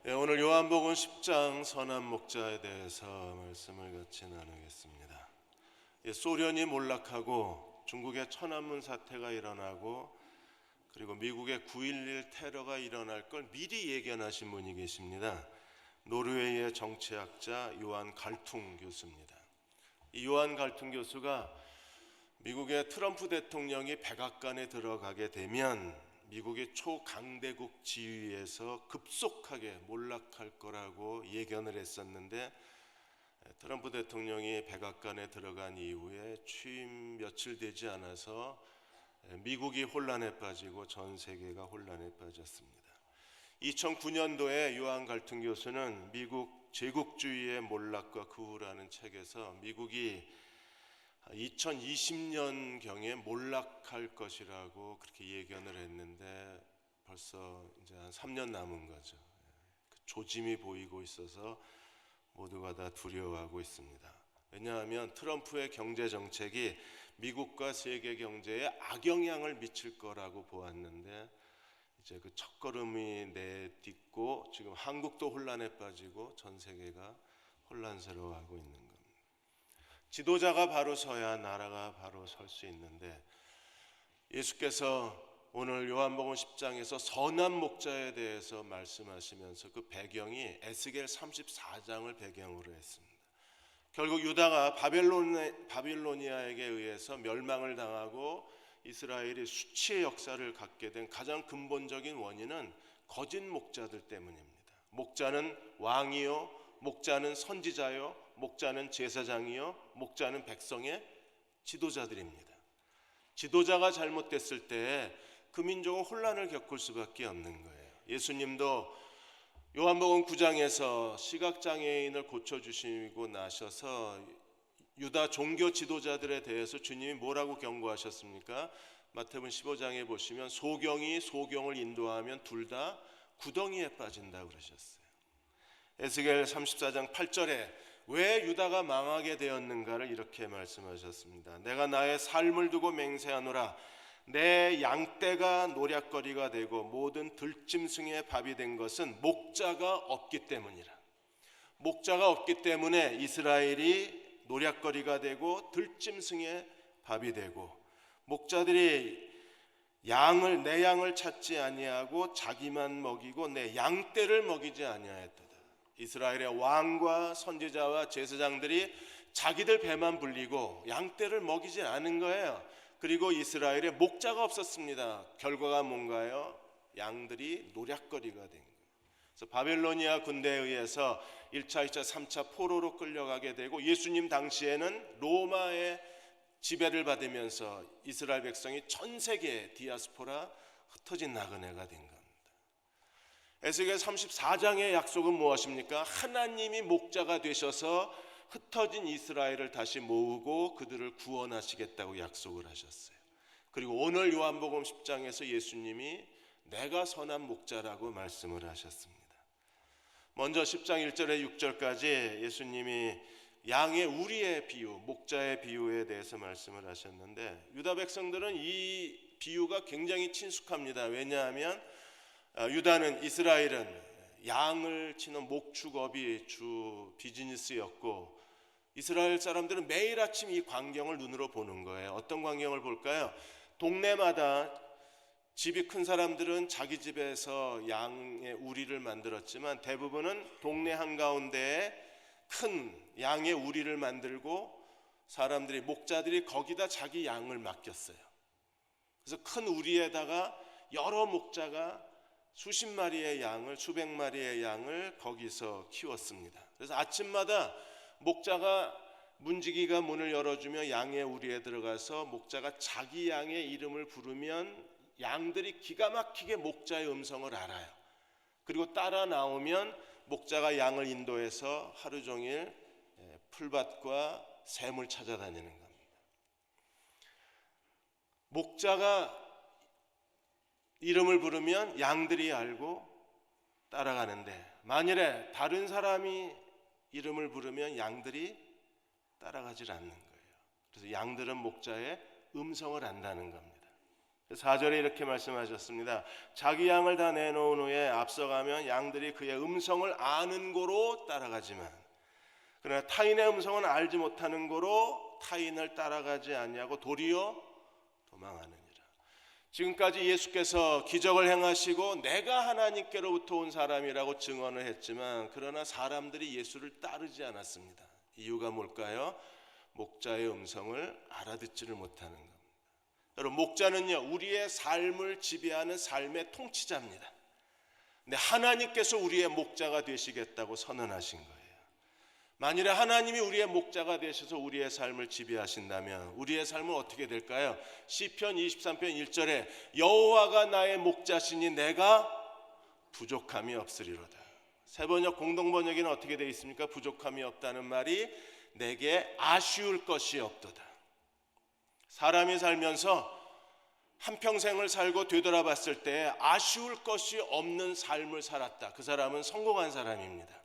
오늘 요한복음 10장 선한 목자에 대해서 말씀을 같이 나누겠습니다. 소련이 몰락하고 중국의 천안문 사태가 일어나고 그리고 미국의 9.11 테러가 일어날 걸 미리 예견하신 분이 계십니다. 노르웨이의 정치학자 요한 갈퉁 교수입니다. 이 요한 갈퉁 교수가 미국의 트럼프 대통령이 백악관에 들어가게 되면 미국이 초강대국 지위에서 급속하게 몰락할 거라고 예견을 했었는데, 트럼프 대통령이 백악관에 들어간 이후에 취임 며칠 되지 않아서 미국이 혼란에 빠지고 전 세계가 혼란에 빠졌습니다. 2009년도에 요한 갈퉁 교수는 미국 제국주의의 몰락과 그 후라는 책에서 미국이 2020년경에 몰락할 것이라고 그렇게 예견을 했는데 벌써 이제 한 3년 남은 거죠. 그 조짐이 보이고 있어서 모두가 다 두려워하고 있습니다. 왜냐하면 트럼프의 경제 정책이 미국과 세계 경제에 악영향을 미칠 거라고 보았는데 이제 그 첫걸음이 내딛고 지금 한국도 혼란에 빠지고 전 세계가 혼란스러워하고 있는 겁니다. 지도자가 바로 서야 나라가 바로 설 수 있는데, 예수께서 오늘 요한복음 10장에서 선한 목자에 대해서 말씀하시면서 그 배경이 에스겔 34장을 배경으로 했습니다. 결국 유다가 바빌로니아에게 의해서 멸망을 당하고 이스라엘이 수치의 역사를 갖게 된 가장 근본적인 원인은 거짓 목자들 때문입니다. 목자는 왕이요, 목자는 선지자요, 목자는 제사장이요, 목자는 백성의 지도자들입니다. 지도자가 잘못됐을 때 그 민족은 혼란을 겪을 수밖에 없는 거예요. 예수님도 요한복음 9장에서 시각장애인을 고쳐주시고 나셔서 유다 종교 지도자들에 대해서 주님이 뭐라고 경고하셨습니까? 마태복음 15장에 보시면 소경이 소경을 인도하면 둘 다 구덩이에 빠진다고 그러셨어요. 에스겔 34장 8절에 왜 유다가 망하게 되었는가를 이렇게 말씀하셨습니다. 내가 나의 삶을 두고 맹세하노라. 내 양떼가 노략거리가 되고 모든 들짐승의 밥이 된 것은 목자가 없기 때문이라. 목자가 없기 때문에 이스라엘이 노략거리가 되고 들짐승의 밥이 되고, 목자들이 내 양을 찾지 아니하고 자기만 먹이고 내 양떼를 먹이지 아니하였도다. 이스라엘의 왕과 선지자와 제사장들이 자기들 배만 불리고 양떼를 먹이지 않은 거예요. 그리고 이스라엘에 목자가 없었습니다. 결과가 뭔가요? 양들이 노략거리가 된 거예요. 그래서 바빌로니아 군대에 의해서 1차, 2차, 3차 포로로 끌려가게 되고, 예수님 당시에는 로마의 지배를 받으면서 이스라엘 백성이 전 세계에 디아스포라 흩어진 나그네가 된 겁니다. 에스겔 34장의 약속은 무엇입니까? 하나님이 목자가 되셔서 흩어진 이스라엘을 다시 모으고 그들을 구원하시겠다고 약속을 하셨어요. 그리고 오늘 요한복음 10장에서 예수님이 내가 선한 목자라고 말씀을 하셨습니다. 먼저 10장 1절에 6절까지 예수님이 양의 우리의 비유, 목자의 비유에 대해서 말씀을 하셨는데, 유다 백성들은 이 비유가 굉장히 친숙합니다. 왜냐하면 이스라엘은 양을 치는 목축업이 주 비즈니스였고, 이스라엘 사람들은 매일 아침 이 광경을 눈으로 보는 거예요. 어떤 광경을 볼까요? 동네마다 집이 큰 사람들은 자기 집에서 양의 우리를 만들었지만 대부분은 동네 한가운데에 큰 양의 우리를 만들고 목자들이 거기다 자기 양을 맡겼어요. 그래서 큰 우리에다가 여러 목자가 수십 마리의 양을, 수백 마리의 양을 거기서 키웠습니다. 그래서 아침마다 목자가 문지기가 문을 열어주며 양의 우리에 들어가서 목자가 자기 양의 이름을 부르면 양들이 기가 막히게 목자의 음성을 알아요. 그리고 따라 나오면 목자가 양을 인도해서 하루 종일 풀밭과 샘을 찾아다니는 겁니다. 목자가 이름을 부르면 양들이 알고 따라가는데, 만일에 다른 사람이 이름을 부르면 양들이 따라가질 않는 거예요. 그래서 양들은 목자의 음성을 안다는 겁니다. 4절에 이렇게 말씀하셨습니다. 자기 양을 다 내놓은 후에 앞서가면 양들이 그의 음성을 아는 고로 따라가지만 그러나 타인의 음성은 알지 못하는 고로 타인을 따라가지 아니하고 도리어 도망하느니라. 지금까지 예수께서 기적을 행하시고 내가 하나님께로부터 온 사람이라고 증언을 했지만 그러나 사람들이 예수를 따르지 않았습니다. 이유가 뭘까요? 목자의 음성을 알아듣지를 못하는 겁니다. 여러분, 목자는요 우리의 삶을 지배하는 삶의 통치자입니다. 근데 하나님께서 우리의 목자가 되시겠다고 선언하신 거예요. 만일에 하나님이 우리의 목자가 되셔서 우리의 삶을 지배하신다면 우리의 삶은 어떻게 될까요? 시편 23편 1절에 여호와가 나의 목자시니 내가 부족함이 없으리로다. 세번역 공동번역에는 어떻게 되어 있습니까? 부족함이 없다는 말이 내게 아쉬울 것이 없도다. 사람이 살면서 한평생을 살고 되돌아봤을 때 아쉬울 것이 없는 삶을 살았다. 그 사람은 성공한 사람입니다.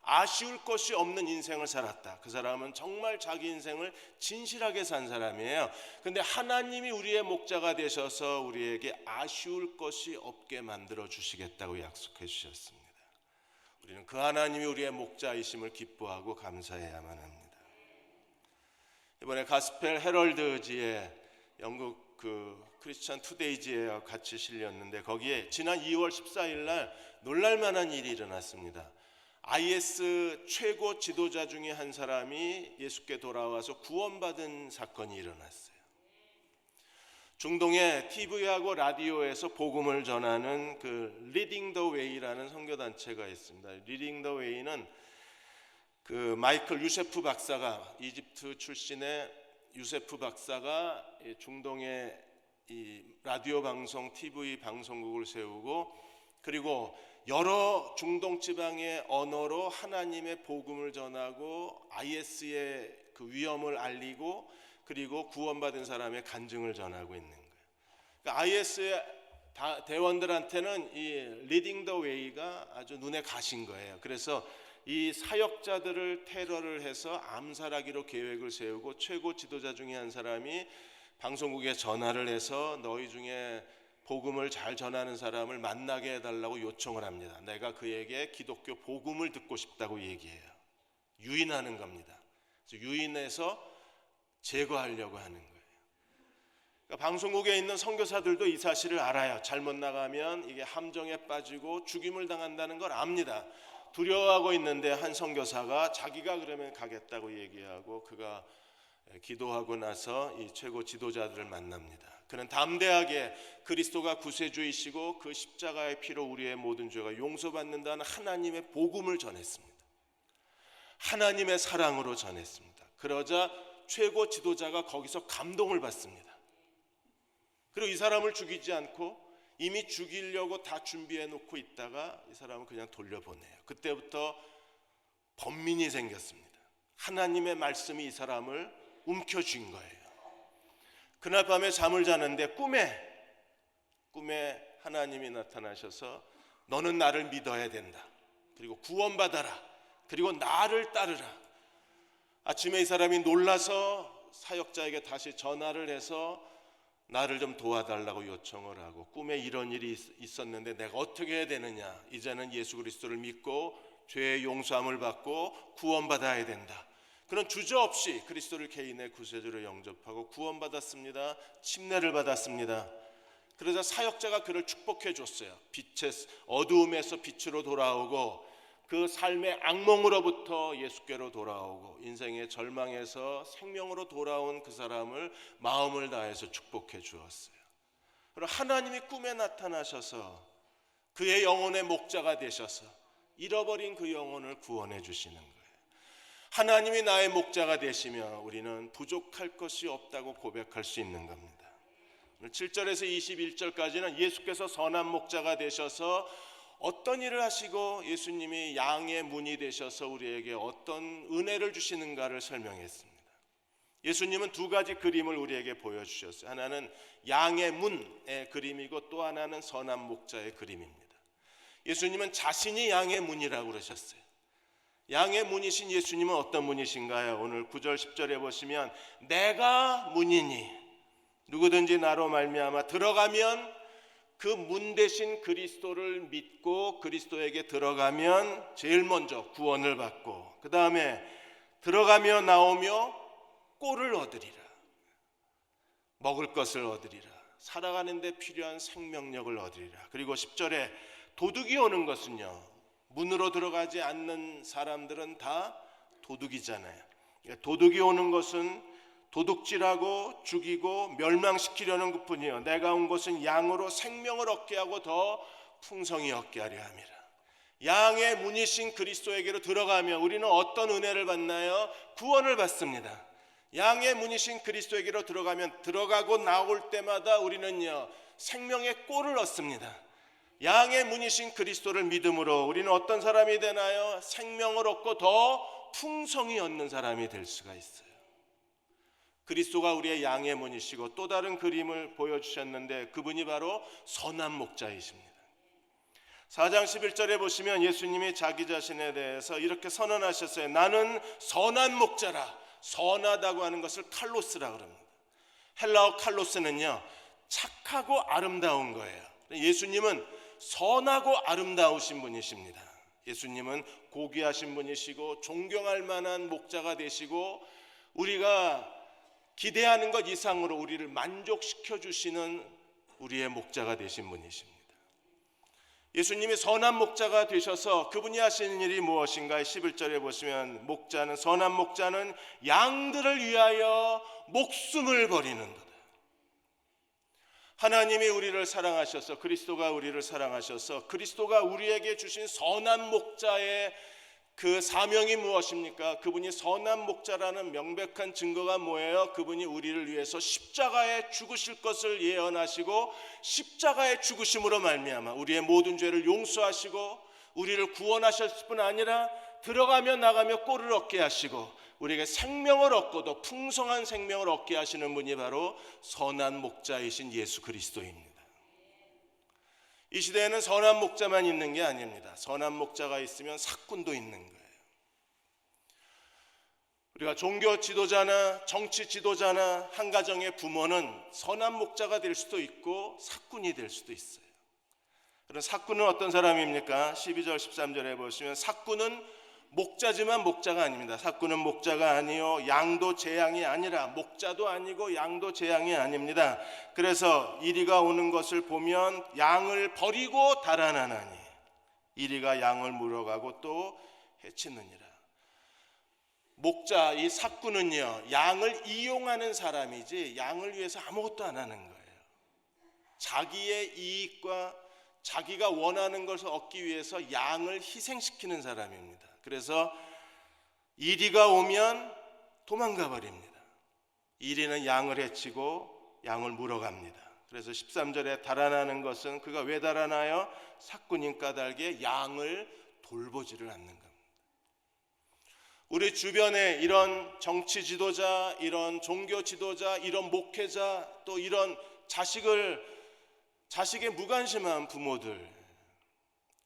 아쉬울 것이 없는 인생을 살았다. 그 사람은 정말 자기 인생을 진실하게 산 사람이에요. 근데 하나님이 우리의 목자가 되셔서 우리에게 아쉬울 것이 없게 만들어 주시겠다고 약속해 주셨습니다. 우리는 그 하나님이 우리의 목자이심을 기뻐하고 감사해야만 합니다. 이번에 가스펠 헤럴드지에 영국 크리스천 투데이지에 같이 실렸는데 거기에 지난 2월 14일 날 놀랄만한 일이 일어났습니다. IS 최고 지도자 중에 한 사람이 예수께 돌아와서 구원받은 사건이 일어났어요. 중동의 TV하고 라디오에서 복음을 전하는 그 리딩 더 웨이라는 선교단체가 있습니다. 리딩 더 웨이는 그 마이클 유세프 박사가, 이집트 출신의 유세프 박사가 중동의 이 라디오 방송, TV 방송국을 세우고 그리고 여러 중동 지방의 언어로 하나님의 복음을 전하고 IS의 그 위험을 알리고 그리고 구원받은 사람의 간증을 전하고 있는 거예요. 그러니까 IS의 대원들한테는 이 리딩 더 웨이가 아주 눈에 가신 거예요. 그래서 이 사역자들을 테러를 해서 암살하기로 계획을 세우고 최고 지도자 중에 한 사람이 방송국에 전화를 해서 너희 중에 복음을 잘 전하는 사람을 만나게 해달라고 요청을 합니다. 내가 그에게 기독교 복음을 듣고 싶다고 얘기해요. 유인하는 겁니다. 그래서 유인해서 제거하려고 하는 거예요. 그러니까 방송국에 있는 선교사들도 이 사실을 알아요. 잘못 나가면 이게 함정에 빠지고 죽임을 당한다는 걸 압니다. 두려워하고 있는데 한 선교사가 자기가 그러면 가겠다고 얘기하고 그가 기도하고 나서 이 최고 지도자들을 만납니다. 그는 담대하게 그리스도가 구세주이시고 그 십자가의 피로 우리의 모든 죄가 용서받는다는 하나님의 복음을 전했습니다. 하나님의 사랑으로 전했습니다. 그러자 최고 지도자가 거기서 감동을 받습니다. 그리고 이 사람을 죽이지 않고 이미 죽이려고 다 준비해 놓고 있다가 이 사람을 그냥 돌려보내요. 그때부터 번민이 생겼습니다. 하나님의 말씀이 이 사람을 움켜쥔 거예요. 그날 밤에 잠을 자는데 꿈에 하나님이 나타나셔서 너는 나를 믿어야 된다. 그리고 구원받아라. 그리고 나를 따르라. 아침에 이 사람이 놀라서 사역자에게 다시 전화를 해서 나를 좀 도와달라고 요청을 하고 꿈에 이런 일이 있었는데 내가 어떻게 해야 되느냐. 이제는 예수 그리스도를 믿고 죄의 용서함을 받고 구원받아야 된다. 그는 주저없이 그리스도를 개인의 구세주로 영접하고 구원받았습니다. 침례를 받았습니다. 그러자 사역자가 그를 축복해 줬어요. 어두움에서 빛으로 돌아오고 그 삶의 악몽으로부터 예수께로 돌아오고 인생의 절망에서 생명으로 돌아온 그 사람을 마음을 다해서 축복해 주었어요. 그리고 하나님이 꿈에 나타나셔서 그의 영혼의 목자가 되셔서 잃어버린 그 영혼을 구원해 주시는 거예요. 하나님이 나의 목자가 되시면 우리는 부족할 것이 없다고 고백할 수 있는 겁니다. 7절에서 21절까지는 예수께서 선한 목자가 되셔서 어떤 일을 하시고 예수님이 양의 문이 되셔서 우리에게 어떤 은혜를 주시는가를 설명했습니다. 예수님은 두 가지 그림을 우리에게 보여주셨어요. 하나는 양의 문의 그림이고 또 하나는 선한 목자의 그림입니다. 예수님은 자신이 양의 문이라고 그러셨어요. 양의 문이신 예수님은 어떤 문이신가요? 오늘 9절 10절에 보시면 내가 문이니 누구든지 나로 말미암아 들어가면 그 문 대신 그리스도를 믿고 그리스도에게 들어가면 제일 먼저 구원을 받고 그 다음에 들어가며 나오며 꼴을 얻으리라. 먹을 것을 얻으리라. 살아가는 데 필요한 생명력을 얻으리라. 그리고 10절에 도둑이 오는 것은요, 문으로 들어가지 않는 사람들은 다 도둑이잖아요. 도둑이 오는 것은 도둑질하고 죽이고 멸망시키려는 것뿐이요, 내가 온 것은 양으로 생명을 얻게 하고 더 풍성히 얻게 하려 함이라. 양의 문이신 그리스도에게로 들어가면 우리는 어떤 은혜를 받나요? 구원을 받습니다. 양의 문이신 그리스도에게로 들어가면 들어가고 나올 때마다 우리는요, 생명의 꼴을 얻습니다. 양의 문이신 그리스도를 믿음으로 우리는 어떤 사람이 되나요? 생명을 얻고 더 풍성히 얻는 사람이 될 수가 있어요. 그리스도가 우리의 양의 문이시고 또 다른 그림을 보여주셨는데 그분이 바로 선한 목자이십니다. 4장 11절에 보시면 예수님이 자기 자신에 대해서 이렇게 선언하셨어요. 나는 선한 목자라. 선하다고 하는 것을 칼로스라고 합니다. 헬라어 칼로스는요, 착하고 아름다운 거예요. 예수님은 선하고 아름다우신 분이십니다. 예수님은 고귀하신 분이시고 존경할 만한 목자가 되시고 우리가 기대하는 것 이상으로 우리를 만족시켜 주시는 우리의 목자가 되신 분이십니다. 예수님이 선한 목자가 되셔서 그분이 하시는 일이 무엇인가? 11절에 보시면 목자는, 선한 목자는 양들을 위하여 목숨을 버리는도다. 하나님이 우리를 사랑하셔서, 그리스도가 우리를 사랑하셔서 그리스도가 우리에게 주신 선한 목자의 그 사명이 무엇입니까? 그분이 선한 목자라는 명백한 증거가 뭐예요? 그분이 우리를 위해서 십자가에 죽으실 것을 예언하시고 십자가의 죽으심으로 말미암아 우리의 모든 죄를 용서하시고 우리를 구원하셨을 뿐 아니라 들어가며 나가며 꼴을 얻게 하시고 우리에게 생명을 얻고도 풍성한 생명을 얻게 하시는 분이 바로 선한 목자이신 예수 그리스도입니다. 이 시대에는 선한 목자만 있는 게 아닙니다. 선한 목자가 있으면 사꾼도 있는 거예요. 우리가 종교 지도자나 정치 지도자나 한 가정의 부모는 선한 목자가 될 수도 있고 사꾼이 될 수도 있어요. 그런 사꾼은 어떤 사람입니까? 12절 13절에 보시면 사꾼은 목자지만 목자가 아닙니다. 사꾼은 목자가 아니요 양도 제양이 아니라 목자도 아니고 양도 제양이 아닙니다. 그래서 이리가 오는 것을 보면 양을 버리고 달아나나니 이리가 양을 물어가고 또 해치느니라. 목자, 이 사꾼은요, 양을 이용하는 사람이지 양을 위해서 아무것도 안 하는 거예요. 자기의 이익과 자기가 원하는 것을 얻기 위해서 양을 희생시키는 사람입니다. 그래서 이리가 오면 도망가 버립니다. 이리는 양을 해치고 양을 물어갑니다. 그래서 13절에 달아나는 것은 그가 왜 달아나요? 사꾼인 까닭에 양을 돌보지를 않는 겁니다. 우리 주변에 이런 정치 지도자, 이런 종교 지도자, 이런 목회자, 또 이런 자식에 무관심한 부모들,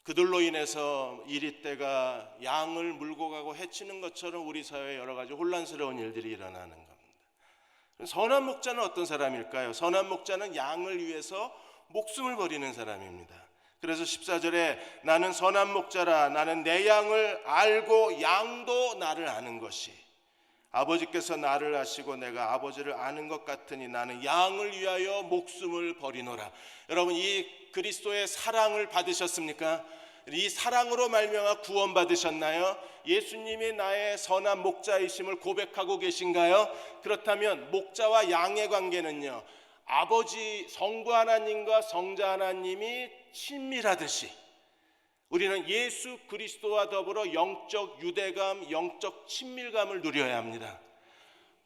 그들로 인해서 이리떼가 양을 물고 가고 해치는 것처럼 우리 사회에 여러 가지 혼란스러운 일들이 일어나는 겁니다. 선한 목자는 어떤 사람일까요? 선한 목자는 양을 위해서 목숨을 버리는 사람입니다. 그래서 14절에 나는 선한 목자라, 나는 내 양을 알고 양도 나를 아는 것이, 아버지께서 나를 아시고 내가 아버지를 아는 것 같으니 나는 양을 위하여 목숨을 버리노라. 여러분, 이 그리스도의 사랑을 받으셨습니까? 이 사랑으로 말미암아 구원 받으셨나요? 예수님이 나의 선한 목자이심을 고백하고 계신가요? 그렇다면 목자와 양의 관계는요, 아버지 성부 하나님과 성자 하나님이 친밀하듯이 우리는 예수 그리스도와 더불어 영적 유대감, 영적 친밀감을 누려야 합니다.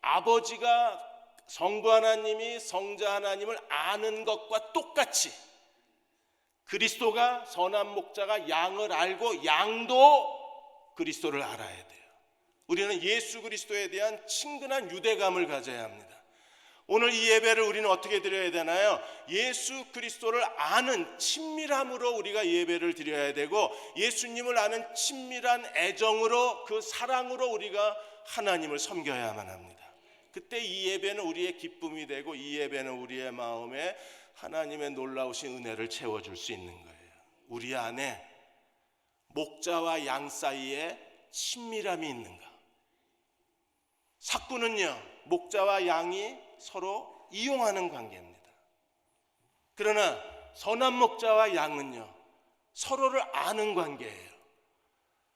아버지가 성부 하나님이 성자 하나님을 아는 것과 똑같이 그리스도가, 선한 목자가 양을 알고 양도 그리스도를 알아야 돼요. 우리는 예수 그리스도에 대한 친근한 유대감을 가져야 합니다. 오늘 이 예배를 우리는 어떻게 드려야 되나요? 예수 그리스도를 아는 친밀함으로 우리가 예배를 드려야 되고, 예수님을 아는 친밀한 애정으로, 그 사랑으로 우리가 하나님을 섬겨야만 합니다. 그때 이 예배는 우리의 기쁨이 되고 이 예배는 우리의 마음에 하나님의 놀라우신 은혜를 채워줄 수 있는 거예요. 우리 안에 목자와 양 사이에 친밀함이 있는가? 삭구는요, 목자와 양이 서로 이용하는 관계입니다. 그러나 선한 목자와 양은요, 서로를 아는 관계예요.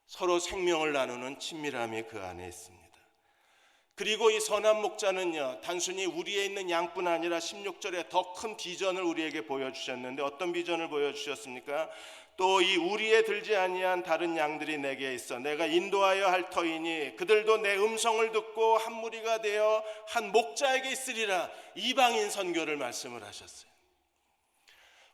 서로 생명을 나누는 친밀함이 그 안에 있습니다. 그리고 이 선한 목자는요, 단순히 우리에 있는 양뿐 아니라 16절에 더 큰 비전을 우리에게 보여주셨는데, 어떤 비전을 보여주셨습니까? 또 이 우리에 들지 아니한 다른 양들이 내게 있어 내가 인도하여 할 터이니 그들도 내 음성을 듣고 한 무리가 되어 한 목자에게 있으리라. 이방인 선교를 말씀을 하셨어요.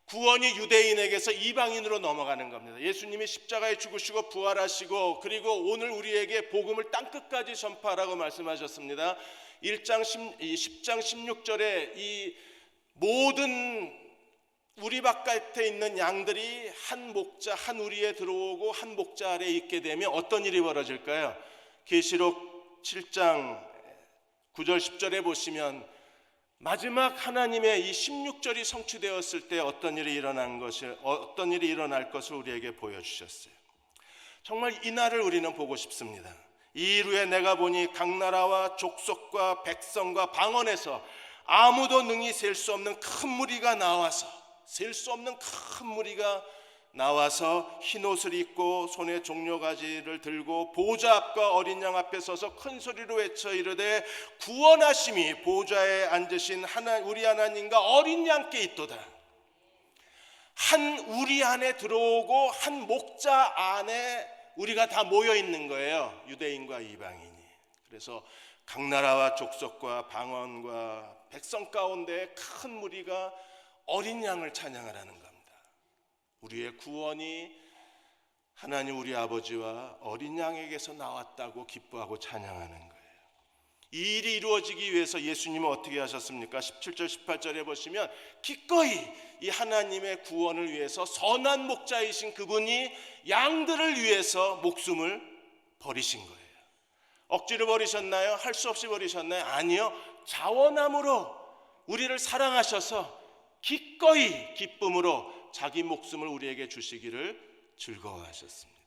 구원이 유대인에게서 이방인으로 넘어가는 겁니다. 예수님이 십자가에 죽으시고 부활하시고 그리고 오늘 우리에게 복음을 땅끝까지 전파하라고 말씀하셨습니다. 10장 16절에 이 모든 우리 바깥에 있는 양들이 한 목자, 한 우리에 들어오고 한 목자 아래에 있게 되면 어떤 일이 벌어질까요? 계시록 7장 9절 10절에 보시면 마지막 하나님의 이 16절이 성취되었을 때 어떤 일이 일어날 것을 우리에게 보여주셨어요. 정말 이 날을 우리는 보고 싶습니다. 이 이후에 내가 보니 각 나라와 족속과 백성과 방언에서 아무도 능히 셀 수 없는 큰 무리가 나와서 흰 옷을 입고 손에 종려가지를 들고 보좌 앞과 어린 양 앞에 서서 큰 소리로 외쳐 이르되 구원하심이 보좌에 앉으신 우리 하나님과 어린 양께 있도다. 한 우리 안에 들어오고 한 목자 안에 우리가 다 모여 있는 거예요. 유대인과 이방인이. 그래서 각 나라와 족속과 방언과 백성 가운데 큰 무리가 어린 양을 찬양하라는 겁니다. 우리의 구원이 하나님 우리 아버지와 어린 양에게서 나왔다고 기뻐하고 찬양하는 거예요. 이 일이 이루어지기 위해서 예수님은 어떻게 하셨습니까? 17절 18절에 보시면 기꺼이 이 하나님의 구원을 위해서 선한 목자이신 그분이 양들을 위해서 목숨을 버리신 거예요. 억지로 버리셨나요? 할 수 없이 버리셨나요? 아니요. 자원함으로 우리를 사랑하셔서 기꺼이 기쁨으로 자기 목숨을 우리에게 주시기를 즐거워하셨습니다.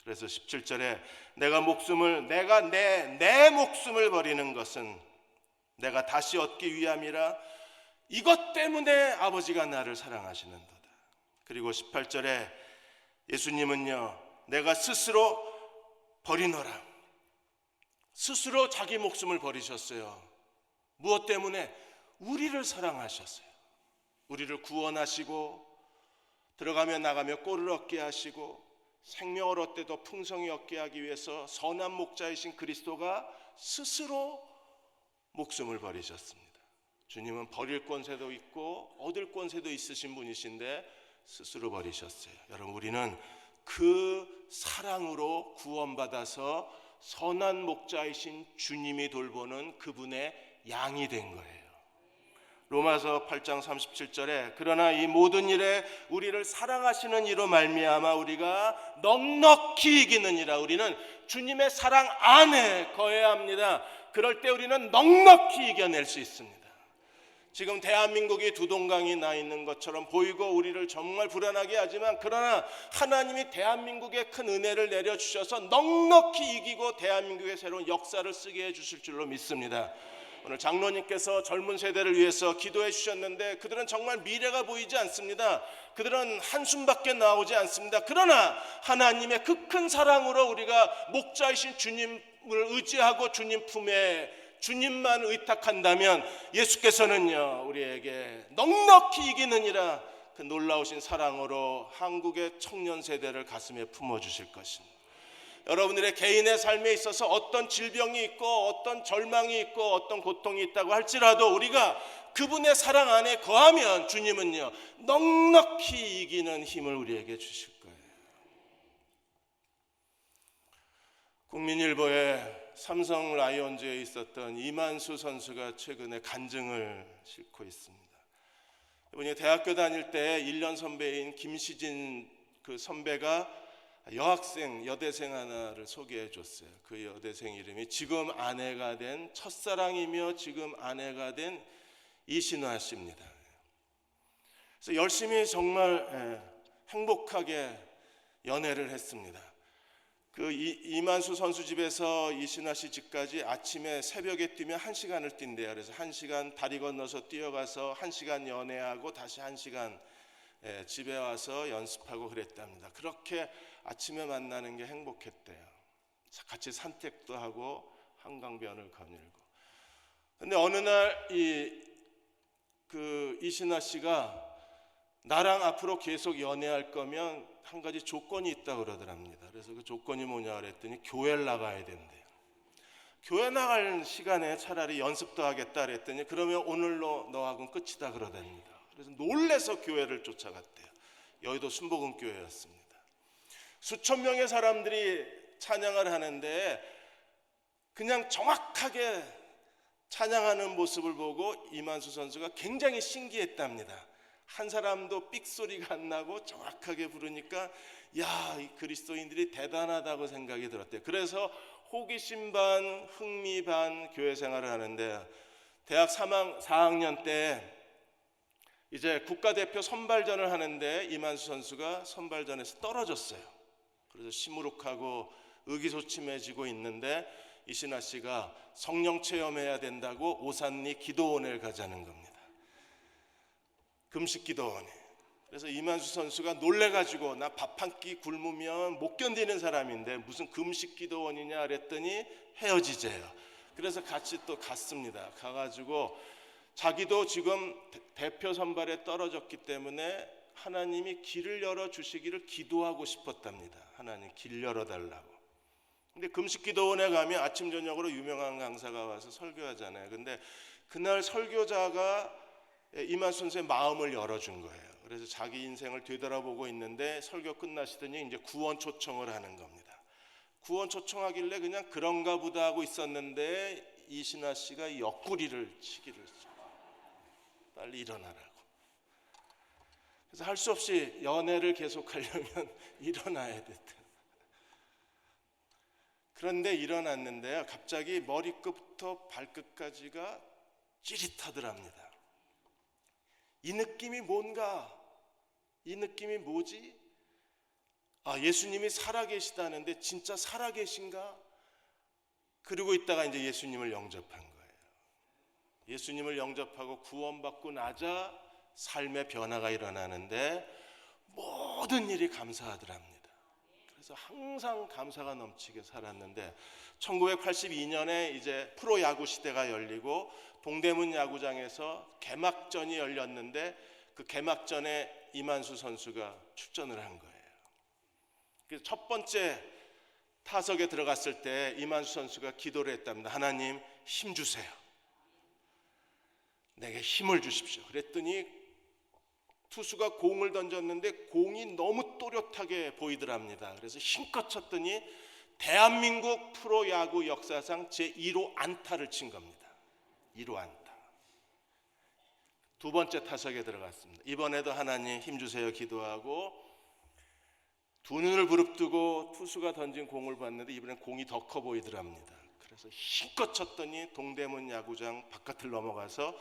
그래서 17절에 내가 내 목숨을 버리는 것은 내가 다시 얻기 위함이라 이것 때문에 아버지가 나를 사랑하시는도다. 그리고 18절에 예수님은요, 내가 스스로 버리노라. 스스로 자기 목숨을 버리셨어요. 무엇 때문에? 우리를 사랑하셨어요. 우리를 구원하시고 들어가며 나가며 꼴을 얻게 하시고 생명을 얻되 더 풍성히 얻게 하기 위해서 선한 목자이신 그리스도가 스스로 목숨을 버리셨습니다. 주님은 버릴 권세도 있고 얻을 권세도 있으신 분이신데 스스로 버리셨어요. 여러분, 우리는 그 사랑으로 구원받아서 선한 목자이신 주님이 돌보는 그분의 양이 된 거예요. 로마서 8장 37절에 그러나 이 모든 일에 우리를 사랑하시는 이로 말미암아 우리가 넉넉히 이기느니라. 우리는 주님의 사랑 안에 거해야 합니다. 그럴 때 우리는 넉넉히 이겨낼 수 있습니다. 지금 대한민국이 두동강이 나 있는 것처럼 보이고 우리를 정말 불안하게 하지만 그러나 하나님이 대한민국에 큰 은혜를 내려주셔서 넉넉히 이기고 대한민국의 새로운 역사를 쓰게 해주실 줄로 믿습니다. 오늘 장로님께서 젊은 세대를 위해서 기도해 주셨는데 그들은 정말 미래가 보이지 않습니다. 그들은 한숨밖에 나오지 않습니다. 그러나 하나님의 그 큰 사랑으로 우리가 목자이신 주님을 의지하고 주님 품에 주님만 의탁한다면 예수께서는요, 우리에게 넉넉히 이기느니라 그 놀라우신 사랑으로 한국의 청년 세대를 가슴에 품어주실 것입니다. 여러분들의 개인의 삶에 있어서 어떤 질병이 있고 어떤 절망이 있고 어떤 고통이 있다고 할지라도 우리가 그분의 사랑 안에 거하면 주님은요, 넉넉히 이기는 힘을 우리에게 주실 거예요. 국민일보에 삼성 라이온즈에 있었던 이만수 선수가 최근에 간증을 싣고 있습니다. 이분이 대학교 다닐 때 1년 선배인 김시진 그 선배가 여학생, 여대생 하나를 소개해 줬어요. 그 여대생 이름이 지금 아내가 된, 첫사랑이며 지금 아내가 된 이신화 씨입니다. 그래서 열심히 정말 행복하게 연애를 했습니다. 그 이만수 선수 집에서 이신화 씨 집까지 아침에 새벽에 뛰면 1시간을 뛴대요. 그래서 1시간 다리 건너서 뛰어가서 1시간 연애하고 다시 1시간 집에 와서 연습하고 그랬답니다. 그렇게 아침에 만나는 게 행복했대요. 같이 산책도 하고 한강변을 거닐고. 근데 어느 날 이신화 씨가 나랑 앞으로 계속 연애할 거면 한 가지 조건이 있다고 그러더랍니다. 그래서 그 조건이 뭐냐 그랬더니 교회를 나가야 된대요. 교회 나갈 시간에 차라리 연습도 하겠다 그랬더니 그러면 오늘로 너하고는 끝이다 그러답니다. 그래서 놀래서 교회를 쫓아갔대요. 여의도 순복음교회였습니다. 수천 명의 사람들이 찬양을 하는데 그냥 정확하게 찬양하는 모습을 보고 이만수 선수가 굉장히 신기했답니다. 한 사람도 삑소리가 안 나고 정확하게 부르니까 야, 이 그리스도인들이 대단하다고 생각이 들었대요. 그래서 호기심 반 흥미 반 교회 생활을 하는데 대학 4학년 때 이제 국가대표 선발전을 하는데 이만수 선수가 선발전에서 떨어졌어요. 그래서 시무룩하고 의기소침해지고 있는데 이신화 씨가 성령 체험해야 된다고 오산리 기도원에 가자는 겁니다. 금식 기도원에. 그래서 이만수 선수가 놀래가지고 나 밥 한 끼 굶으면 못 견디는 사람인데 무슨 금식 기도원이냐 그랬더니 헤어지재요. 그래서 같이 또 갔습니다. 가가지고 자기도 지금 대표 선발에 떨어졌기 때문에 하나님이 길을 열어주시기를 기도하고 싶었답니다. 하나님 길 열어달라고. 근데 금식기도원에 가면 아침 저녁으로 유명한 강사가 와서 설교하잖아요. 근데 그날 설교자가 이만수 선수의 마음을 열어준 거예요. 그래서 자기 인생을 되돌아보고 있는데 설교 끝나시더니 이제 구원 초청을 하는 겁니다. 구원 초청하길래 그냥 그런가 보다 하고 있었는데 이신화 씨가 옆구리를 치기를 했어요. 빨리 일어나라고. 그래서 할 수 없이 연애를 계속하려면 일어나야 됐다. 그런데 일어났는데요, 갑자기 머리끝부터 발끝까지가 찌릿하더랍니다. 이 느낌이 뭔가? 이 느낌이 뭐지? 아, 예수님이 살아계시다는데 진짜 살아계신가? 그러고 있다가 이제 예수님을 영접한 거예요. 예수님을 영접하고 구원받고 나자 삶의 변화가 일어나는데 모든 일이 감사하더랍니다. 그래서 항상 감사가 넘치게 살았는데 1982년에 이제 프로야구 시대가 열리고 동대문 야구장에서 개막전이 열렸는데 그 개막전에 이만수 선수가 출전을 한 거예요. 그래서 첫 번째 타석에 들어갔을 때 이만수 선수가 기도를 했답니다. 하나님 힘 주세요. 내게 힘을 주십시오. 그랬더니 투수가 공을 던졌는데 공이 너무 또렷하게 보이더랍니다. 그래서 힘껏 쳤더니 대한민국 프로야구 역사상 제1호 안타를 친 겁니다. 1호 안타. 두 번째 타석에 들어갔습니다. 이번에도 하나님 힘주세요 기도하고 두 눈을 부릅뜨고 투수가 던진 공을 봤는데 이번엔 공이 더 커 보이더랍니다. 그래서 힘껏 쳤더니 동대문 야구장 바깥을 넘어가서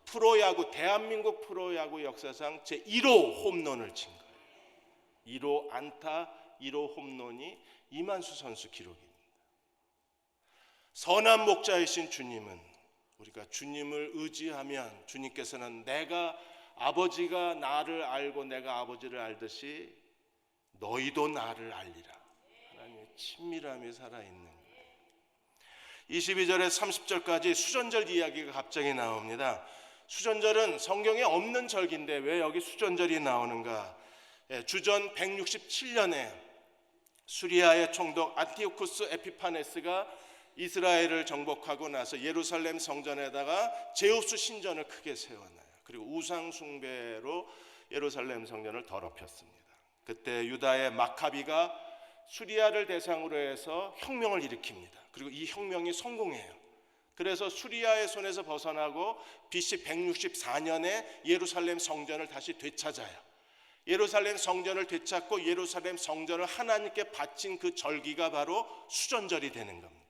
프로야구, 대한민국 프로야구 역사상 제1호 홈런을 친 거예요. 1호 안타, 1호 홈런이 이만수 선수 기록입니다. 선한 목자이신 주님은 우리가 주님을 의지하면 주님께서는 내가 아버지가 나를 알고 내가 아버지를 알듯이 너희도 나를 알리라. 하나님의 친밀함이 살아있는 거예요. 22절에서 30절까지 수전절 이야기가 갑자기 나옵니다. 수전절은 성경에 없는 절기인데 왜 여기 수전절이 나오는가? 주전 167년에 수리아의 총독 안티오쿠스 에피파네스가 이스라엘을 정복하고 나서 예루살렘 성전에다가 제우스 신전을 크게 세워놔요. 그리고 우상 숭배로 예루살렘 성전을 더럽혔습니다. 그때 유다의 마카비가 수리아를 대상으로 해서 혁명을 일으킵니다. 그리고 이 혁명이 성공해요. 그래서 수리아의 손에서 벗어나고 BC 164년에 예루살렘 성전을 다시 되찾아요. 예루살렘 성전을 되찾고 예루살렘 성전을 하나님께 바친 그 절기가 바로 수전절이 되는 겁니다.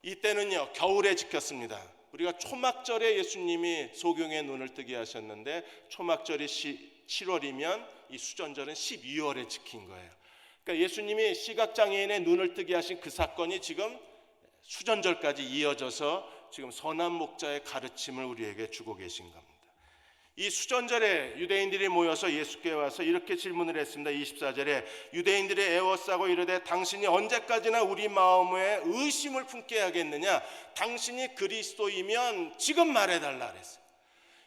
이때는요, 겨울에 지켰습니다. 우리가 초막절에 예수님이 소경의 눈을 뜨게 하셨는데 초막절이 7월이면 이 수전절은 12월에 지킨 거예요. 그러니까 예수님이 시각장애인의 눈을 뜨게 하신 그 사건이 지금 수전절까지 이어져서 지금 선한 목자의 가르침을 우리에게 주고 계신 겁니다. 이 수전절에 유대인들이 모여서 예수께 와서 이렇게 질문을 했습니다. 24절에 유대인들이 애워싸고 이르되 당신이 언제까지나 우리 마음에 의심을 품게 하겠느냐? 당신이 그리스도이면 지금 말해달라 그랬어요.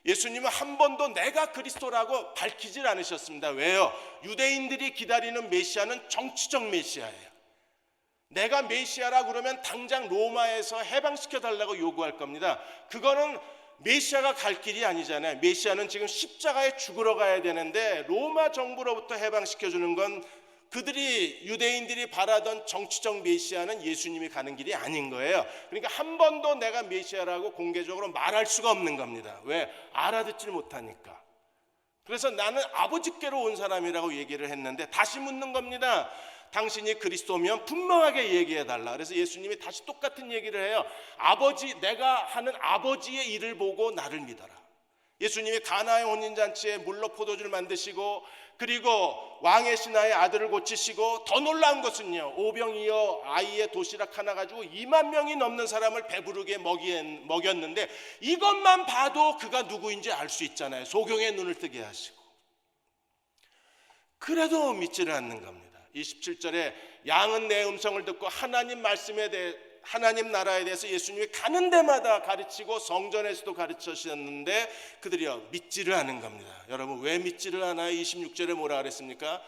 예수님은 한 번도 내가 그리스도라고 밝히질 않으셨습니다. 왜요? 유대인들이 기다리는 메시아는 정치적 메시아예요. 내가 메시아라 그러면 당장 로마에서 해방시켜달라고 요구할 겁니다. 그거는 메시아가 갈 길이 아니잖아요. 메시아는 지금 십자가에 죽으러 가야 되는데 로마 정부로부터 해방시켜주는 건 그들이 유대인들이 바라던 정치적 메시아는 예수님이 가는 길이 아닌 거예요. 그러니까 한 번도 내가 메시아라고 공개적으로 말할 수가 없는 겁니다. 왜? 알아듣질 못하니까. 그래서 나는 아버지께로 온 사람이라고 얘기를 했는데 다시 묻는 겁니다. 당신이 그리스도면 분명하게 얘기해달라. 그래서 예수님이 다시 똑같은 얘기를 해요. 내가 하는 아버지의 일을 보고 나를 믿어라. 예수님이 가나의 혼인잔치에 물로 포도주를 만드시고 그리고 왕의 신하의 아들을 고치시고 더 놀라운 것은요, 오병이어 아이의 도시락 하나 가지고 2만 명이 넘는 사람을 배부르게 먹였는데 이것만 봐도 그가 누구인지 알 수 있잖아요. 소경의 눈을 뜨게 하시고. 그래도 믿지를 않는 겁니다. 27절에 양은 내 음성을 듣고 하나님 말씀에 대해 하나님 나라에 대해서 예수님이 가는 데마다 가르치고 성전에서도 가르치셨는데 그들이요 믿지를 않은 겁니다. 여러분 왜 믿지를 않아요? 26절에 뭐라 그랬습니까?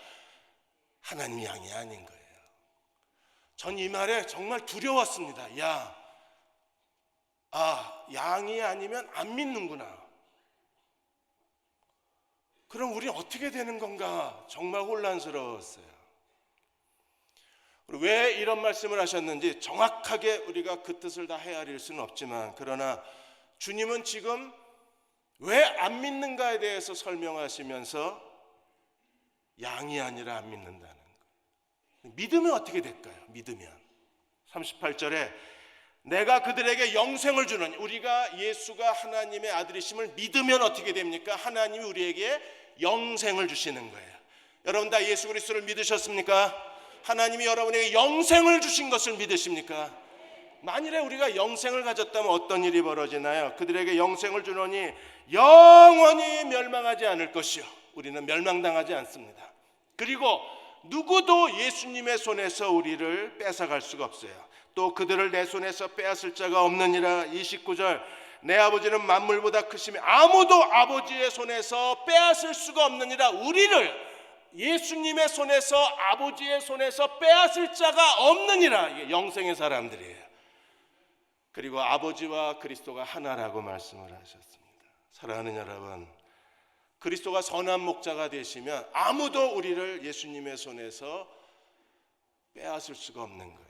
하나님 양이 아닌 거예요. 전 이 말에 정말 두려웠습니다. 양이 아니면 안 믿는구나. 그럼 우리 어떻게 되는 건가? 정말 혼란스러웠어요. 왜 이런 말씀을 하셨는지 정확하게 우리가 그 뜻을 다 헤아릴 수는 없지만 그러나 주님은 지금 왜 안 믿는가에 대해서 설명하시면서 양이 아니라 안 믿는다는 거예요. 믿으면 어떻게 될까요? 믿으면 38절에 내가 그들에게 영생을 주는, 우리가 예수가 하나님의 아들이심을 믿으면 어떻게 됩니까? 하나님이 우리에게 영생을 주시는 거예요. 여러분 다 예수 그리스도를 믿으셨습니까? 하나님이 여러분에게 영생을 주신 것을 믿으십니까? 만일에 우리가 영생을 가졌다면 어떤 일이 벌어지나요? 그들에게 영생을 주노니 영원히 멸망하지 않을 것이요. 우리는 멸망당하지 않습니다. 그리고 누구도 예수님의 손에서 우리를 뺏어갈 수가 없어요. 또 그들을 내 손에서 빼앗을 자가 없느니라. 29절 내 아버지는 만물보다 크시며 아무도 아버지의 손에서 빼앗을 수가 없느니라. 우리를 예수님의 손에서 아버지의 손에서 빼앗을 자가 없느니라. 이게 영생의 사람들이에요. 그리고 아버지와 그리스도가 하나라고 말씀을 하셨습니다. 사랑하는 여러분, 그리스도가 선한 목자가 되시면 아무도 우리를 예수님의 손에서 빼앗을 수가 없는 거예요.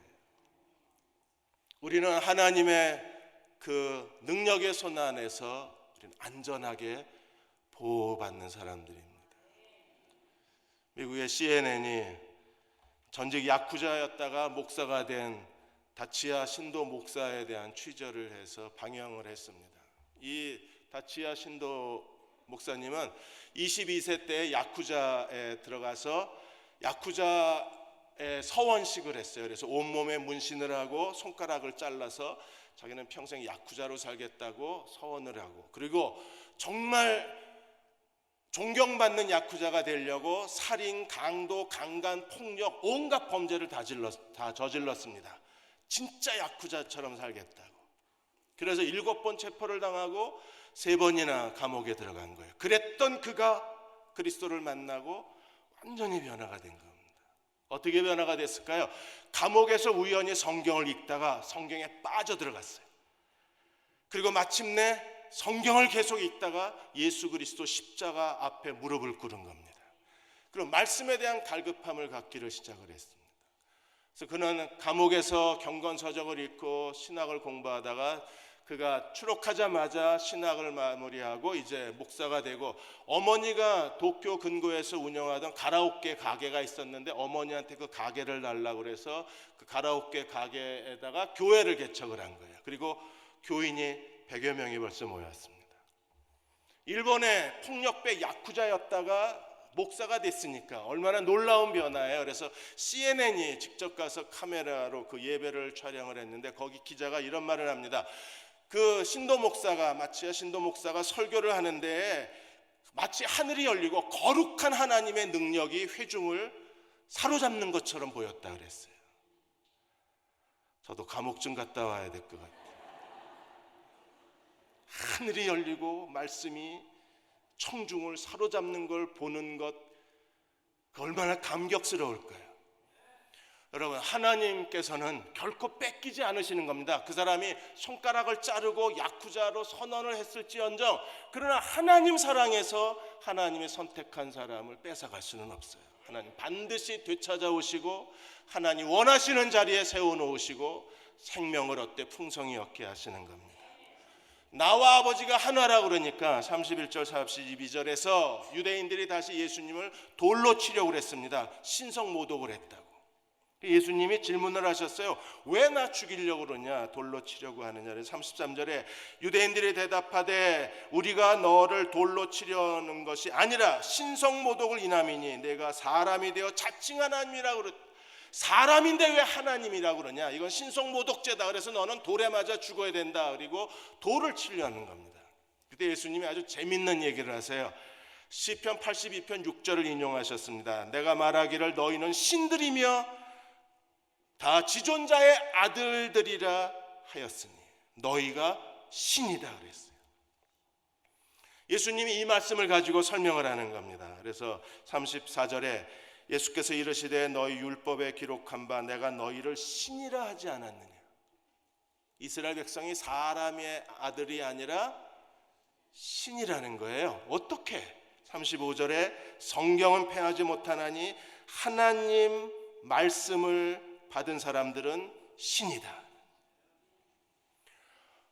우리는 하나님의 그 능력의 손 안에서 우리는 안전하게 보호받는 사람들입니다. 미국의 CNN이 전직 야쿠자였다가 목사가 된 다치야 신도 목사에 대한 취재를 해서 방영을 했습니다. 이 다치야 신도 목사님은 22세 때 야쿠자에 들어가서 야쿠자의 서원식을 했어요. 그래서 온몸에 문신을 하고 손가락을 잘라서 자기는 평생 야쿠자로 살겠다고 서원을 하고, 그리고 정말 존경받는 야쿠자가 되려고 살인, 강도, 강간, 폭력, 온갖 범죄를 다 저질렀습니다. 진짜 야쿠자처럼 살겠다고. 그래서 7번 체포를 당하고 3번이나 감옥에 들어간 거예요. 그랬던 그가 그리스도를 만나고 완전히 변화가 된 겁니다. 어떻게 변화가 됐을까요? 감옥에서 우연히 성경을 읽다가 성경에 빠져들어갔어요. 그리고 마침내 성경을 계속 읽다가 예수 그리스도 십자가 앞에 무릎을 꿇은 겁니다. 그리고 말씀에 대한 갈급함을 갖기를 시작을 했습니다. 그래서 그는 감옥에서 경건서적을 읽고 신학을 공부하다가 그가 출옥하자마자 신학을 마무리하고 이제 목사가 되고, 어머니가 도쿄 근교에서 운영하던 가라오케 가게가 있었는데 어머니한테 그 가게를 달라고 그래서 그 가라오케 가게에다가 교회를 개척을 한 거예요. 그리고 교인이 100여 명이 벌써 모였습니다. 일본의 폭력배 야쿠자였다가 목사가 됐으니까 얼마나 놀라운 변화예요. 그래서 CNN이 직접 가서 카메라로 그 예배를 촬영을 했는데 거기 기자가 이런 말을 합니다. 그 신도 목사가 설교를 하는데 마치 하늘이 열리고 거룩한 하나님의 능력이 회중을 사로잡는 것처럼 보였다 그랬어요. 저도 감옥 좀 갔다 와야 될 것 같아요. 하늘이 열리고 말씀이 청중을 사로잡는 걸 보는 것, 그 얼마나 감격스러울까요? 여러분, 하나님께서는 결코 뺏기지 않으시는 겁니다. 그 사람이 손가락을 자르고 야쿠자로 선언을 했을지언정, 그러나 하나님 사랑에서 하나님의 선택한 사람을 뺏어갈 수는 없어요. 하나님 반드시 되찾아오시고 하나님 원하시는 자리에 세워놓으시고 생명을 얻되 풍성히 얻게 하시는 겁니다. 나와 아버지가 하나라고 그러니까 31절 42절에서 유대인들이 다시 예수님을 돌로 치려고 했습니다. 신성모독을 했다고. 예수님이 질문을 하셨어요. 왜 나 죽이려고 그러냐, 돌로 치려고 하느냐. 33절에 유대인들이 대답하되 우리가 너를 돌로 치려는 것이 아니라 신성모독을 인함이니 내가 사람이 되어 자칭 하나님이라고 그랬다. 사람인데 왜 하나님이라고 그러냐, 이건 신성모독죄다. 그래서 너는 돌에 맞아 죽어야 된다. 그리고 돌을 치려는 겁니다. 그때 예수님이 아주 재밌는 얘기를 하세요. 시편 82편 6절을 인용하셨습니다. 내가 말하기를 너희는 신들이며 다 지존자의 아들들이라 하였으니 너희가 신이다 그랬어요. 예수님이 이 말씀을 가지고 설명을 하는 겁니다. 그래서 34절에 예수께서 이르시되 너희 율법에 기록한 바 내가 너희를 신이라 하지 않았느냐. 이스라엘 백성이 사람의 아들이 아니라 신이라는 거예요. 어떻게? 35절에 성경은 폐하지 못하나니 하나님 말씀을 받은 사람들은 신이다.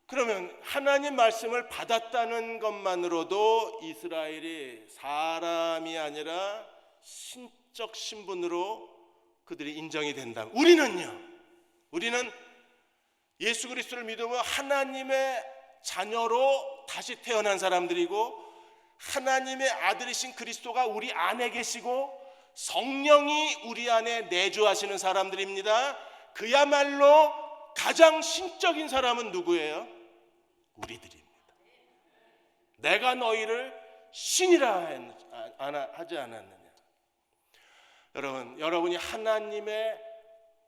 그러면 하나님 말씀을 받았다는 것만으로도 이스라엘이 사람이 아니라 신적 신분으로 그들이 인정이 된다. 우리는요, 우리는 예수 그리스도를 믿으면 하나님의 자녀로 다시 태어난 사람들이고 하나님의 아들이신 그리스도가 우리 안에 계시고 성령이 우리 안에 내주하시는 사람들입니다. 그야말로 가장 신적인 사람은 누구예요? 우리들입니다. 내가 너희를 신이라 하지 않았느냐. 여러분이 하나님의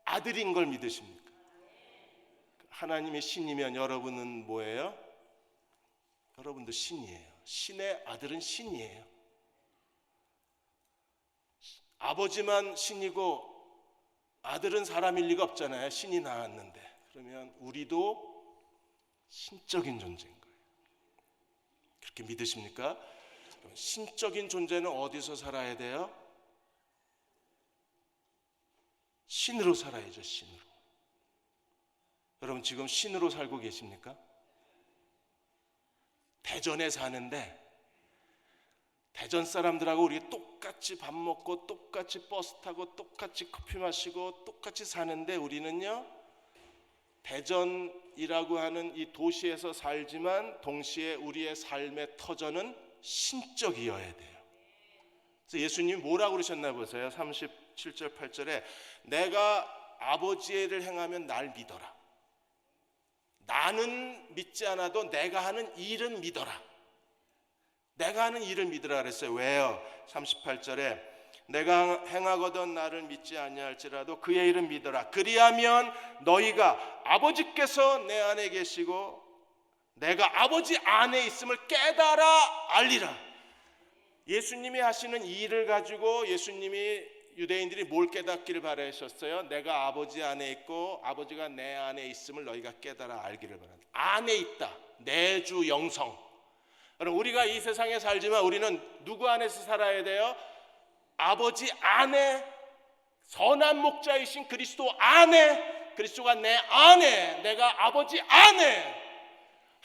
아들인 걸 믿으십니까? 하나님의 신이면 여러분은 뭐예요? 여러분도 신이에요. 신의 아들은 신이에요. 아버지만 신이고 아들은 사람일 리가 없잖아요. 신이 나왔는데. 그러면 우리도 신적인 존재인 거예요. 그렇게 믿으십니까? 신적인 존재는 어디서 살아야 돼요? 신으로 살아야죠. 신으로. 여러분 지금 신으로 살고 계십니까? 대전에 사는데 대전 사람들하고 우리 똑같이 밥 먹고 똑같이 버스 타고 똑같이 커피 마시고 똑같이 사는데 우리는요, 대전이라고 하는 이 도시에서 살지만 동시에 우리의 삶의 터전은 신적이어야 돼요. 그래서 예수님이 뭐라고 그러셨나 보세요. 37절 8절에 내가 아버지의 행하면 날 믿어라. 나는 믿지 않아도 내가 하는 일은 믿어라. 내가 하는 일을 믿으라 그랬어요. 왜요? 38절에 내가 행하거든 나를 믿지 아니할지라도 그의 일은 믿어라. 그리하면 너희가 아버지께서 내 안에 계시고 내가 아버지 안에 있음을 깨달아 알리라. 예수님이 하시는 이 일을 가지고 예수님이 유대인들이 뭘 깨닫기를 바라셨어요? 내가 아버지 안에 있고 아버지가 내 안에 있음을 너희가 깨달아 알기를 바란다. 안에 있다. 내주 영성. 여러분 우리가 이 세상에 살지만 우리는 누구 안에서 살아야 돼요? 아버지 안에, 선한 목자이신 그리스도 안에, 그리스도가 내 안에, 내가 아버지 안에.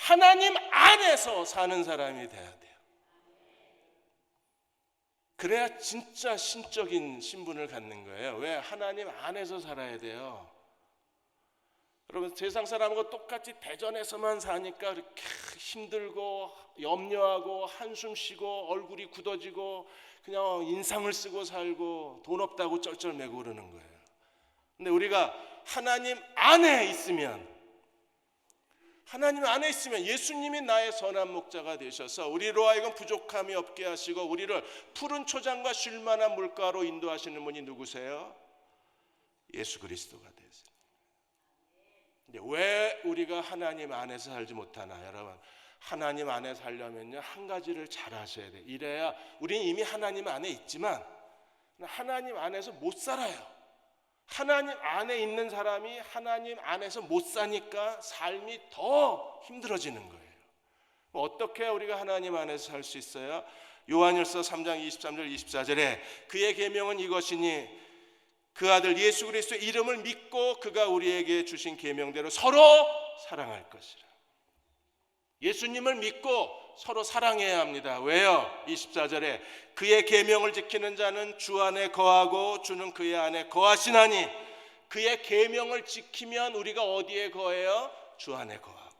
하나님 안에서 사는 사람이 돼야 돼요. 그래야 진짜 신적인 신분을 갖는 거예요. 왜? 하나님 안에서 살아야 돼요. 여러분, 세상 사람하고 똑같이 대전에서만 사니까 이렇게 힘들고 염려하고 한숨 쉬고 얼굴이 굳어지고 그냥 인상을 쓰고 살고 돈 없다고 쩔쩔매고 그러는 거예요. 근데 우리가 하나님 안에 있으면, 하나님 안에 있으면 예수님이 나의 선한 목자가 되셔서 우리로 하여금 부족함이 없게 하시고 우리를 푸른 초장과 쉴만한 물가로 인도하시는 분이 누구세요? 예수 그리스도가 되세요. 근데 왜 우리가 하나님 안에서 살지 못하나? 여러분, 하나님 안에 살려면요, 한 가지를 잘 하셔야 돼요. 이래야 우리는 이미 하나님 안에 있지만 하나님 안에서 못 살아요. 하나님 안에 있는 사람이 하나님 안에서 못 사니까 삶이 더 힘들어지는 거예요. 어떻게 우리가 하나님 안에서 살 수 있어요? 요한일서 3장 23절 24절에 그의 계명은 이것이니 그 아들 예수 그리스도의 이름을 믿고 그가 우리에게 주신 계명대로 서로 사랑할 것이라. 예수님을 믿고 서로 사랑해야 합니다. 왜요? 24절에 그의 계명을 지키는 자는 주 안에 거하고 주는 그의 안에 거하시나니, 그의 계명을 지키면 우리가 어디에 거해요? 주 안에 거하고,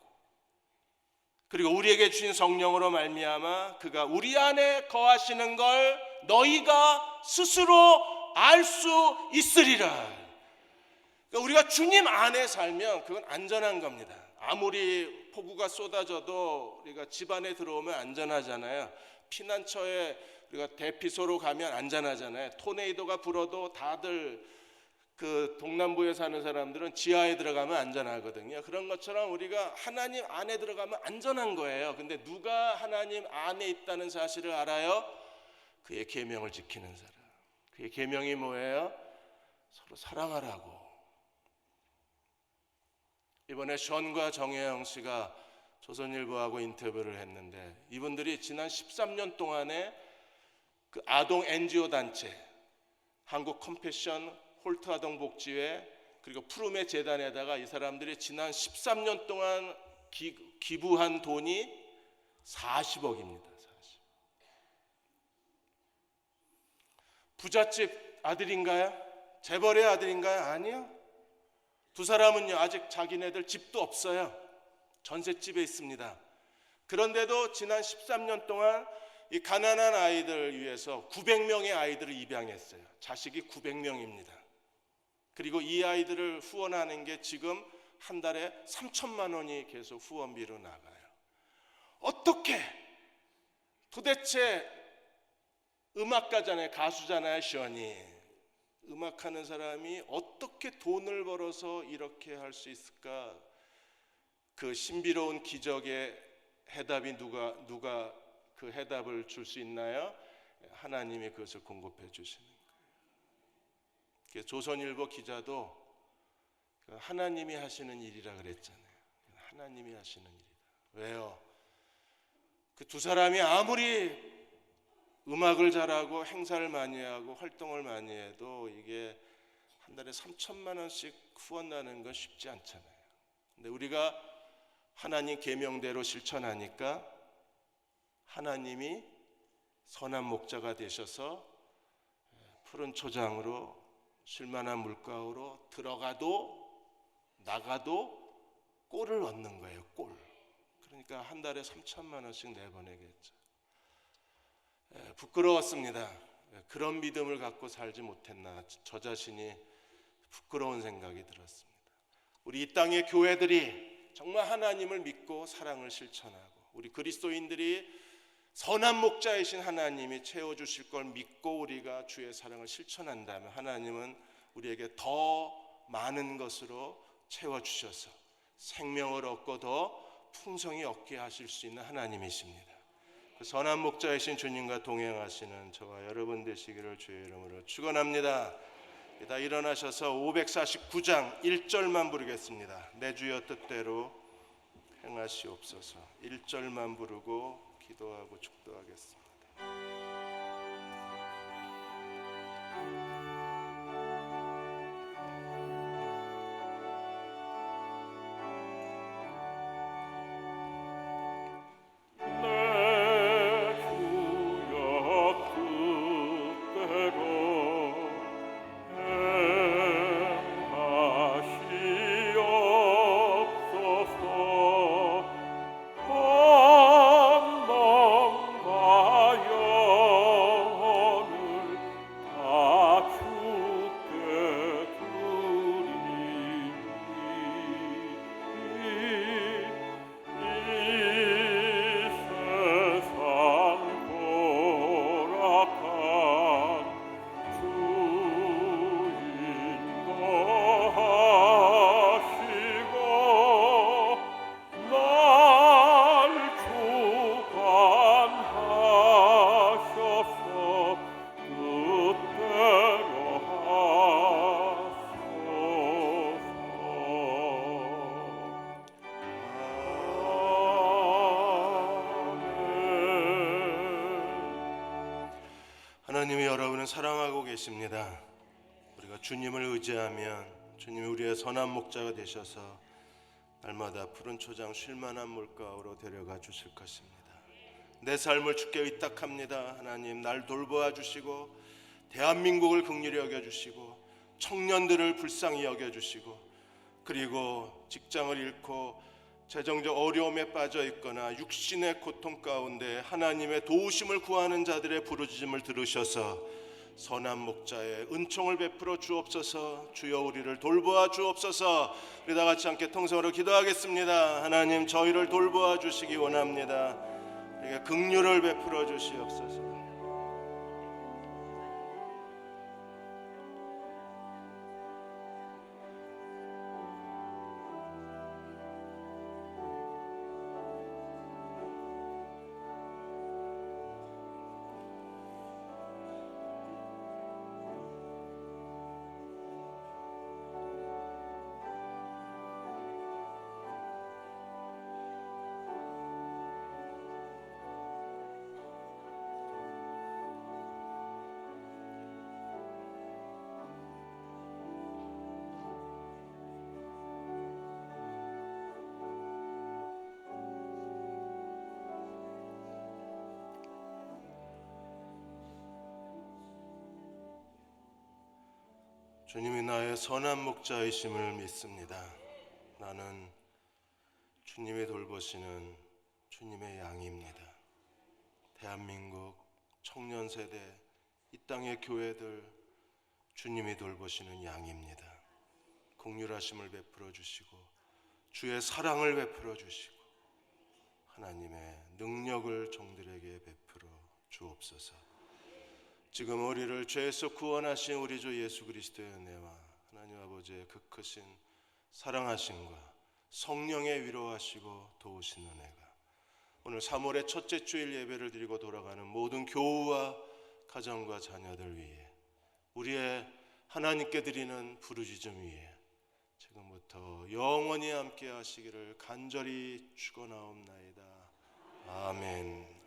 그리고 우리에게 주신 성령으로 말미암아 그가 우리 안에 거하시는 걸 너희가 스스로 알 수 있으리라. 그러니까 우리가 주님 안에 살면 그건 안전한 겁니다. 아무리 폭우가 쏟아져도 우리가 집 안에 들어오면 안전하잖아요. 피난처에 우리가 대피소로 가면 안전하잖아요. 토네이도가 불어도 다들 그 동남부에 사는 사람들은 지하에 들어가면 안전하거든요. 그런 것처럼 우리가 하나님 안에 들어가면 안전한 거예요. 근데 누가 하나님 안에 있다는 사실을 알아요? 그의 계명을 지키는 사람. 그의 계명이 뭐예요? 서로 사랑하라고. 이번에 션과 정혜영 씨가 조선일보하고 인터뷰를 했는데, 이분들이 지난 13년 동안에 그 아동 NGO 단체 한국 컴패션 홀트 아동 복지회 그리고 푸르메 재단에다가 이 사람들이 지난 13년 동안 기부한 돈이 40억입니다. 40. 부잣집 아들인가요? 재벌의 아들인가요? 아니요. 두 사람은요, 아직 자기네들 집도 없어요. 전셋집에 있습니다. 그런데도 지난 13년 동안 이 가난한 아이들 위해서 900명의 아이들을 입양했어요. 자식이 900명입니다. 그리고 이 아이들을 후원하는 게 지금 한 달에 3천만 원이 계속 후원비로 나가요. 어떻게 도대체 음악가잖아요, 가수잖아요, 션이. 음악하는 사람이 어떻게 돈을 벌어서 이렇게 할 수 있을까? 그 신비로운 기적의 해답이 누가 그 해답을 줄 수 있나요? 하나님이 그것을 공급해 주시는 거예요. 조선일보 기자도 하나님이 하시는 일이라 그랬잖아요. 하나님이 하시는 일이다. 왜요? 그 두 사람이 아무리 음악을 잘하고 행사를 많이 하고 활동을 많이 해도 이게 한 달에 3천만 원씩 후원 나는 건 쉽지 않잖아요. 근데 우리가 하나님 계명대로 실천하니까 하나님이 선한 목자가 되셔서 푸른 초장으로 쉴만한 물가로 들어가도 나가도 꼴을 얻는 거예요. 꼴. 그러니까 한 달에 3천만 원씩 내보내겠죠. 부끄러웠습니다. 그런 믿음을 갖고 살지 못했나, 저 자신이 부끄러운 생각이 들었습니다. 우리 이 땅의 교회들이 정말 하나님을 믿고 사랑을 실천하고 우리 그리스도인들이 선한 목자이신 하나님이 채워주실 걸 믿고 우리가 주의 사랑을 실천한다면 하나님은 우리에게 더 많은 것으로 채워주셔서 생명을 얻고 더 풍성히 얻게 하실 수 있는 하나님이십니다. 그 선한 목자이신 주님과 동행하시는 저와 여러분 되시기를 주의 이름으로 축원합니다. 다 일어나셔서 549장 1절만 부르겠습니다. 내 주여 뜻대로 행하시옵소서. 1절만 부르고 기도하고 축도하겠습니다. 주님께서는 사랑하고 계십니다. 우리가 주님을 의지하면 주님이 우리의 선한 목자가 되셔서 날마다 푸른 초장 쉴만한 물가로 데려가 주실 것입니다. 내 삶을 주께 의탁합니다. 하나님, 날 돌보아 주시고 대한민국을 긍휼히 여겨주시고 청년들을 불쌍히 여겨주시고, 그리고 직장을 잃고 재정적 어려움에 빠져 있거나 육신의 고통 가운데 하나님의 도우심을 구하는 자들의 부르짖음을 들으셔서 선한 목자의 은총을 베풀어 주옵소서. 주여 우리를 돌보아 주옵소서. 우리 다 같이 함께 통성으로 기도하겠습니다. 하나님, 저희를 돌보아 주시기 원합니다. 우리에게 긍휼을 베풀어 주시옵소서. 주님이 나의 선한 목자이심을 믿습니다. 나는 주님이 돌보시는 주님의 양입니다. 대한민국 청년 세대, 이 땅의 교회들, 주님이 돌보시는 양입니다. 긍휼하심을 베풀어 주시고 주의 사랑을 베풀어 주시고 하나님의 능력을 종들에게 베풀어 주옵소서. 지금 우리를 죄에서 구원하신 우리 주 예수 그리스도의 은혜와 하나님 아버지의 그 크신 사랑하심과 성령의 위로하시고 도우신 은혜가 오늘 3월의 첫째 주일 예배를 드리고 돌아가는 모든 교우와 가정과 자녀들 위에, 우리의 하나님께 드리는 부르짖음 위에 지금부터 영원히 함께 하시기를 간절히 축원하옵나이다. 아멘.